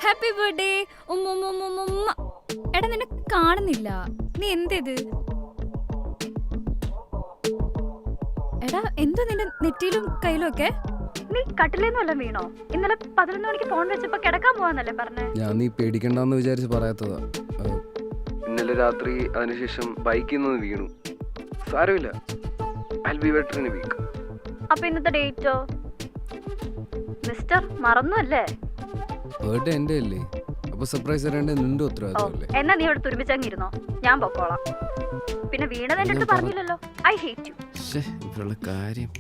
Happy birthday. എടാ നിന്നെ കാണുന്നില്ല, നീ എന്തേത്? എടാ എന്തോ നിന്റെ നെറ്റിയിലും കയ്യിലും ഒക്കെ? നീ കട്ടിലേന്നും വല്ലതും വീണോ? ഇന്നലെ 11 മണിക്ക് ഫോൺ വെച്ചപ്പോ കിടക്കാൻ പോവാന്നല്ലേ പറഞ്ഞേ? ഞാൻ നീ പേടിക്കണ്ടെന്ന് വിചാരിച്ച് പറയാത്തതാ. ഇന്നലെ രാത്രി അതിനുശേഷം ബൈക്കിൽ നിന്ന് വീണു. സാരമില്ല, I'll be better in a week. അപ്പൊ ഇന്നത്തെ ഡേറ്റോ? മിസ്റ്റർ മറന്നു അല്ലേ? ബർത്ത്ഡേ എന്റെ അല്ലേ, അപ്പൊ സർപ്രൈസ് തരേണ്ട നിന്റെ ഉത്തരവാദിത്തമല്ലേ? എന്നാ നീ ഇവിടെ തുരുമ്പിച്ചങ്ങിരുന്നോ, ഞാൻ പൊക്കോളാം. പിന്നെ വീണത് എന്റെ അടുത്ത് പറഞ്ഞില്ലല്ലോ. I hate you. ഇവളുടെ കാര്യം.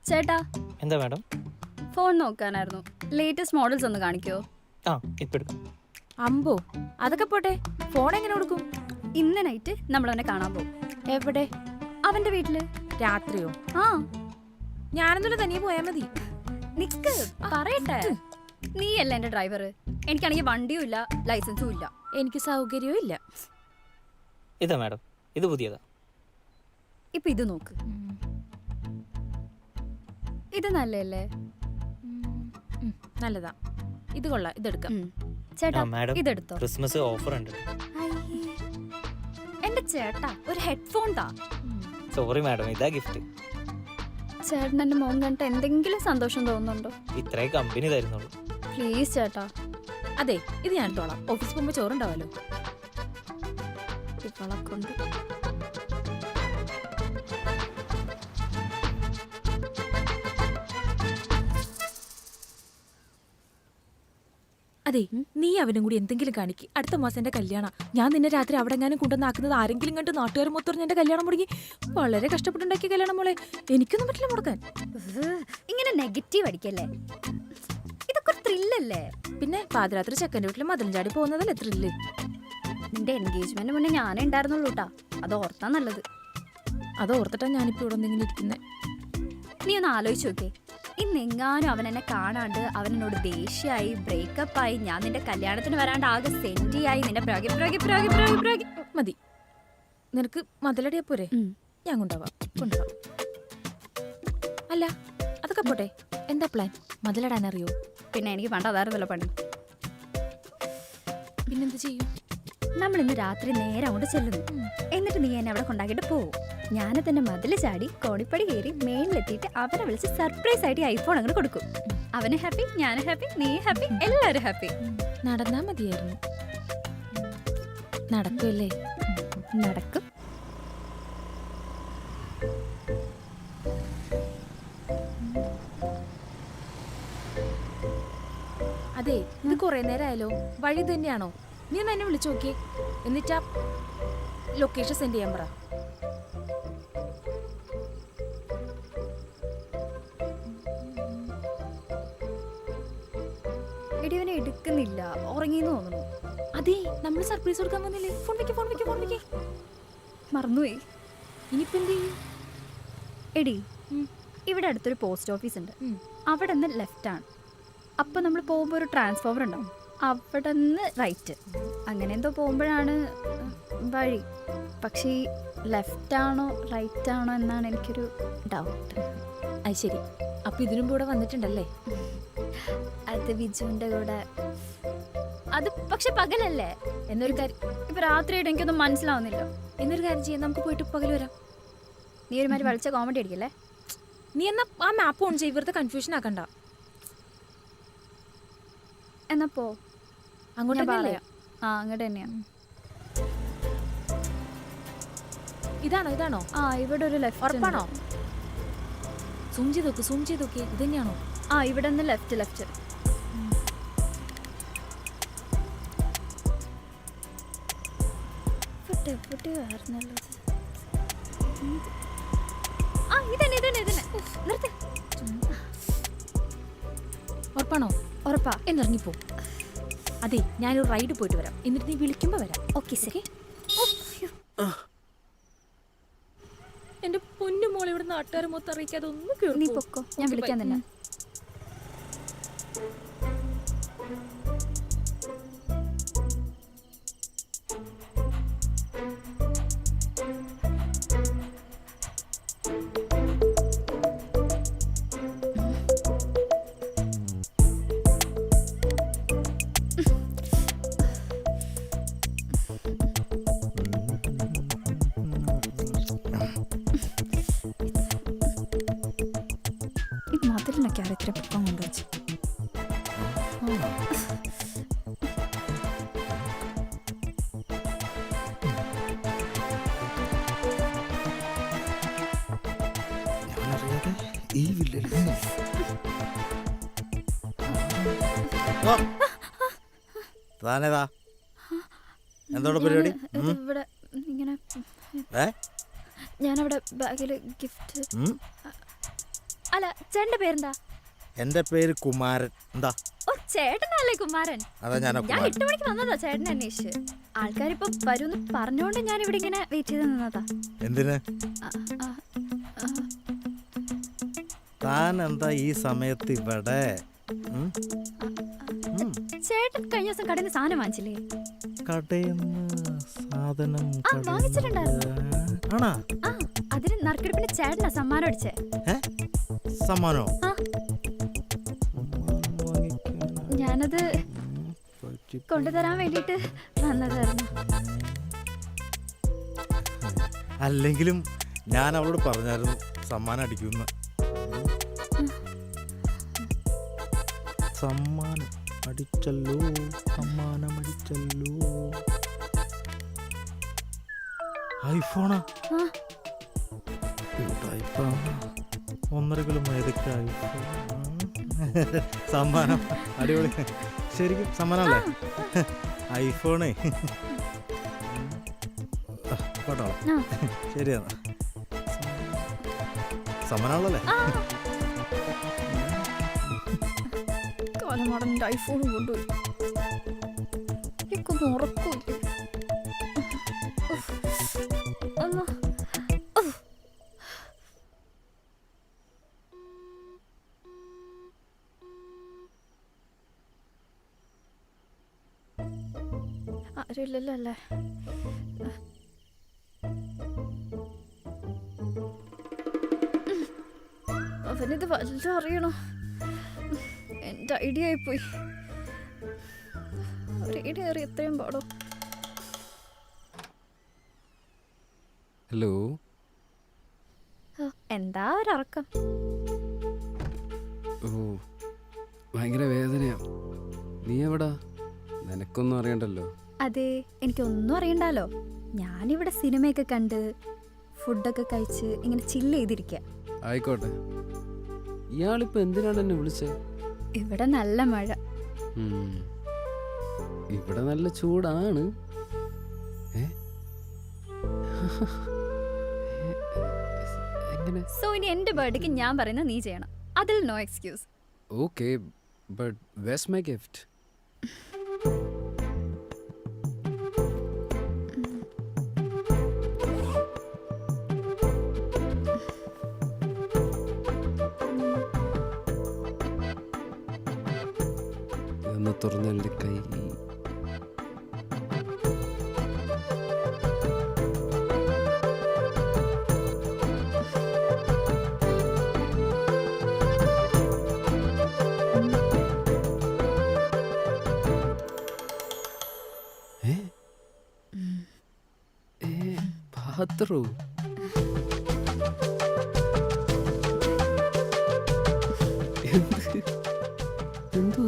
ചേട്ടാ എന്താ മാഡം? ഫോൺ നോക്കാനായിരുന്നു. ലേറ്റസ്റ്റ് മോഡൽസ് ഒന്ന് കാണിക്കോ? ആ ഇപ്പൊ എടുക്കും. അമ്പോ അതൊക്കെ പോട്ടെ, ഫോൺ എങ്ങനെ കൊടുക്കും? ഇന്ന് നൈറ്റ് നമ്മൾ അവനെ കാണാൻ പോകും. എവിടെ? അവന്റെ വീട്ടില്. രാത്രിയോ? ആ ഞാനൊന്നുമില്ല, തനിയെ പോയാ മതി. നിക്ക് പറയട്ടെ. നീയല്ല എന്റെ ഡ്രൈവർ. എനിക്കാണെങ്കിൽ വണ്ടിയും ഇല്ല, ലൈസൻസും ഇല്ല. എനിക്ക് സൗകര്യവും ഇല്ല. ഇതാ മാഡം, ഇത് പുതിയതാ. ഇപ്പൊ ഇത് നോക്ക്, ഇത് നല്ലല്ലേ? നല്ലതാ, ഇത് കൊള്ളാം, ഇതെടുക്കാം. ചേട്ടാ മാഡം, ഇതെടുത്തോ. ക്രിസ്മസ് ഓഫർ ഉണ്ട്. എന്റെ ചേട്ടാ ഒരു ഹെഡ്ഫോൺ താ. സോറി മാഡം, ഇതാ ഗിഫ്റ്റ്. ചേട്ടൻ എന്റെ മോൻ കണ്ടിട്ട് എന്തെങ്കിലും സന്തോഷം തോന്നുന്നുണ്ടോ? ഇത്രേ കമ്പനി തരുന്നുള്ളൂ. പ്ലീസ് ചേട്ടാ. അതെ, ഇത് ഞാൻ എടുത്തോളാം. ഓഫീസിൽ പോകുമ്പോ ചോറുണ്ടാവല്ലോ. ഇവളെ കൊണ്ട് അതെ, നീ അവനും കൂടി എന്തെങ്കിലും കാണിക്ക്. അടുത്ത മാസം എന്റെ കല്യാണം. ഞാൻ നിന്നെ രാത്രി അവിടെ എങ്ങാനും കൊണ്ടുവന്നാക്കുന്നത് ആരെങ്കിലും കണ്ട് നാട്ടുകാർ മൊത്തം എന്റെ കല്യാണം മുടങ്ങി. വളരെ കഷ്ടപ്പെട്ടുണ്ടാക്കിയ കല്യാണം മോളെ, എനിക്കൊന്നും പറ്റില്ല മുടക്കാൻ. ഇങ്ങനെ നെഗറ്റീവ് അടിക്കല്ലേ, ഇതൊക്കെ ത്രില്ലല്ലേ? പിന്നെ പാതിരാത്രി ചെക്കൻ്റെ വീട്ടിൽ മതിലും ചാടി പോകുന്നതല്ലേ ത്രില്ല്? നിന്റെ എൻഗേജ്മെന്റ് മുന്നേ ഞാനേ ഉണ്ടായിരുന്നുള്ളൂ കേട്ടാ, അത് ഓർത്താ നല്ലത്. അത് ഓർത്തിട്ടാ ഞാനിപ്പോ ഇവിടെ ഒന്നിങ്ങനെ ഇരിക്കുന്നത്. നീ ഒന്ന് ആലോചിച്ച് നോക്കേ, ഇന്നെങ്ങാനും അവൻ എന്നെ കാണാണ്ട് അവൻ എന്നോട് ദേഷ്യായി, ബ്രേക്കപ്പ് ആയി, ഞാൻ നിന്റെ കല്യാണത്തിന് വരാണ്ട് ആകെ സെന്റിയായി, നിന്റെ പ്രാഗി. മതി, നിനക്ക് മതിലടിയാ പോരെ? ഞാൻ കൊണ്ടുപോവാം. അല്ല അതൊക്കെ പോട്ടെ, എന്താ പ്ലാൻ? മതിലിടാൻ അറിയോ? പിന്നെ എനിക്ക് പണ്ട് അതായിരുന്നല്ലോ പണി. പിന്നെന്ത് ചെയ്യും? നമ്മൾ ഇന്ന് രാത്രി നേരെ അങ്ങോട്ട് ചെല്ലുന്നു. എന്നിട്ട് നീ എന്നെ അവിടെ കൊണ്ടാക്കിട്ട് പോവും. ഞാൻ തന്നെ മതില് ചാടി കോണിപ്പടി കയറി മേളിലെത്തിയിട്ട് അവനെ വിളിച്ച് സർപ്രൈസ് ആയിട്ട് ഐഫോൺ അങ്ങനെ കൊടുക്കും. അവന് ഹാപ്പി, ഞാൻ ഹാപ്പി, നീ ഹാപ്പി, എല്ലാവരും ഹാപ്പി. നടന്നാ മതിയായിരുന്നു. നടക്കുമല്ലേ? നടക്കും. അതെ, ഇത് കുറെ നേരമായാലോ. വഴി തന്നെയാണോ? നീ ഒന്ന് എന്നെ വിളിച്ചു നോക്കിയേ, എന്നിട്ടാ ലൊക്കേഷൻ സെൻഡ് ചെയ്യാൻ പറ. ഇടിയവനെ എടുക്കുന്നില്ല, ഉറങ്ങിന്ന് തോന്നുന്നു. അതെ, നമ്മൾ സർപ്രൈസ് കൊടുക്കാൻ വന്നില്ലേ? ഫോൺ വെക്കേ. മറന്നുപോയി. ഇനിയിപ്പോ എന്ത് ചെയ്യും? എടി, ഇവിടെ അടുത്തൊരു പോസ്റ്റ് ഓഫീസ് ഉണ്ട്. അവിടെ നിന്ന് ലെഫ്റ്റ് ആണ്. അപ്പൊ നമ്മൾ പോകുമ്പോൾ ഒരു ട്രാൻസ്ഫോമർ ഉണ്ടാവും, അവിടെ നിന്ന് റൈറ്റ്. അങ്ങനെ എന്തോ പോകുമ്പോഴാണ് വഴി. പക്ഷേ ലെഫ്റ്റ് ആണോ റൈറ്റ് ആണോ എന്നാണ് എനിക്കൊരു ഡൗട്ട്. അത് ശരി, അപ്പൊ ഇതിനും കൂടെ വന്നിട്ടുണ്ടല്ലേ? അത് വിജുവിന്റെ കൂടെ. അത് പക്ഷെ പകലല്ലേ. എന്നൊരു കാര്യം, ഇപ്പൊ രാത്രിയായിട്ട് എനിക്കൊന്നും മനസ്സിലാവുന്നില്ല. എന്നൊരു കാര്യം ചെയ്യാം, നമുക്ക് പോയിട്ട് പകൽ വരാം. നീ ഒരുമാതിരി വലിച്ച കോമഡി അടിക്കല്ലേ? നീ എന്നാ ആ മാപ്പ് ഓൺ ചെയ്യ്, വെറുതെ കൺഫ്യൂഷൻ ആക്കണ്ട. എന്നാ പോ. അങ്ങോട്ട് പറയാം. ആ അങ്ങോട്ട് തന്നെയാ. ഇതാണോ? ആ ഇവിടെ ഒരു ലെഫ്റ്റ്. ഉറപ്പാണോ? സൂം ചെയ്ത് നോക്ക്. ഇത് തന്നെയാണോ? ആ ഇവിടെ നിന്ന് ലെഫ്റ്റ്. ഉറപ്പാണോ? ഉറപ്പാ. എന്നിറങ്ങിപ്പോ. അതെ, ഞാനൊരു റൈഡ് പോയിട്ട് വരാം, എന്നിട്ട് നീ വിളിക്കുമ്പോ വരാം. ഓക്കെ ശരി. എന്റെ പൊന്നു മോളെ, ഇവിടെ നാട്ടുകാരെ മൊത്തം അറിയിക്കാതെ ഒന്ന് നീ പൊക്കോ, ഞാൻ വിളിക്കാൻ തന്നെ. അവിടെ ഇത്തിരി പൊക്കം കൊണ്ടുവച്ചു. ഞാനറിയാതെ ഈ വില്ലല് താനേതാ എന്തോടെ പരിപാടി? ഇവിടെ ഇങ്ങനെ ഏ? ഞാനവിടെ ബാഗിൽ ഗിഫ്റ്റ്. അല്ല, ചേട്ടന്റെ പേരെന്താ? എന്റെ പേര് കുമാരൻ. എന്താ? ഓ, ചേട്ടനല്ലേ കുമാരൻ? അതാ ഞാൻ ഞാൻ 8 മണിക്ക് വന്നതാ ചേട്ടനെ അന്വേഷിച്ച്. ആൾക്കാരിപ്പോ വരുമെന്ന് പറഞ്ഞോണ്ട് ഞാൻ ഇവിടെ ഇങ്ങനെ വെയിറ്റ് ചെയ്ത് നിന്നതാ. എന്തിന്? ആ, ആ, ആ. താൻ എന്താ ഈ സമയത്ത് ഇവിടെ? ചേട്ടൻ കഴിഞ്ഞ ദിവസം കടയിൽ നിന്ന് സാധനം വാങ്ങിച്ചില്ലേ? കടയിന്ന് സാധനം ആ, വാങ്ങിച്ചിട്ടുണ്ടായിരുന്നു. ആണാ? ആ, അതിന് നറുക്കെടുപ്പിന് ചേട്ടനാ സമ്മാനം അടിച്ചേ. സമ്മാനോ? ആ, ഞാനത് കൊണ്ടുതരാൻ വേണ്ടിട്ട് വന്നതായിരുന്നു. അല്ലെങ്കിലും ഞാൻ അവളോട് പറഞ്ഞായിരുന്നു സമ്മാനം അടിക്കുന്ന. സമ്മാനം അടിച്ചല്ലോ, സമ്മാനം അടിച്ചല്ലോ. ഐഫോണാ? ആ, 1.5 കിലോ മേതൊക്കെ ഐഫോൺ. സമ്മാനം അടിപൊളി. ശരിക്കും സമ്മാനമല്ലേ? ഐഫോണേ. കേട്ടോ? ആ. ശരിയാ, സമ്മാനമുള്ളല്ലേ? ആ. കാലമാടൻ്റെ ഐഫോൺ കൊണ്ടുപോയി. എനിക്കൊന്നും ഉറക്കൂല്ലേ? ഒന്ന് ആരുമില്ലല്ലോ അല്ലേ? അവനിത് വല്ലതും അറിയണോ? എൻ്റെ ഐഡിയ ആയിപ്പോയി. ഒരു ഐഡിയ അറിയ എത്രയും പാടോ? ഹലോ. എന്താ ഒരറക്കം? ഓ, ഭയങ്കര വേദനയാ. നീ എവിടാ? നിനക്കൊന്നും അറിയണ്ടല്ലോ. അതെ, എനിക്കൊന്നും അറിയണ്ടല്ലോ. ഞാനിവിടെ സിനിമയൊക്കെ കണ്ട് ഫുഡൊക്കെ കഴിച്ച് ഇങ്ങനെ ചില്ല് ചെയ്തിരിക്കുക. ആയിക്കോട്ടെ. ഇയാളിപ്പോ എന്തിനാണ് എന്നെ വിളിച്ചത്? ഇവിടെ നല്ല മഴ. ഇവിടെ നല്ല ചൂടാണ്. എങ്ങനെ? സോ ഇനി എൻ്റെ ബർത്ത്ഡേക്ക് ഞാൻ പറയുന്നത് നീ ചെയ്യണം. അതിൽ no excuse. Okay, but where's my gift? ഇതൊന്ന് തുറന്നെൻ്റെ കൈ. ബാത്റൂം. എന്തോ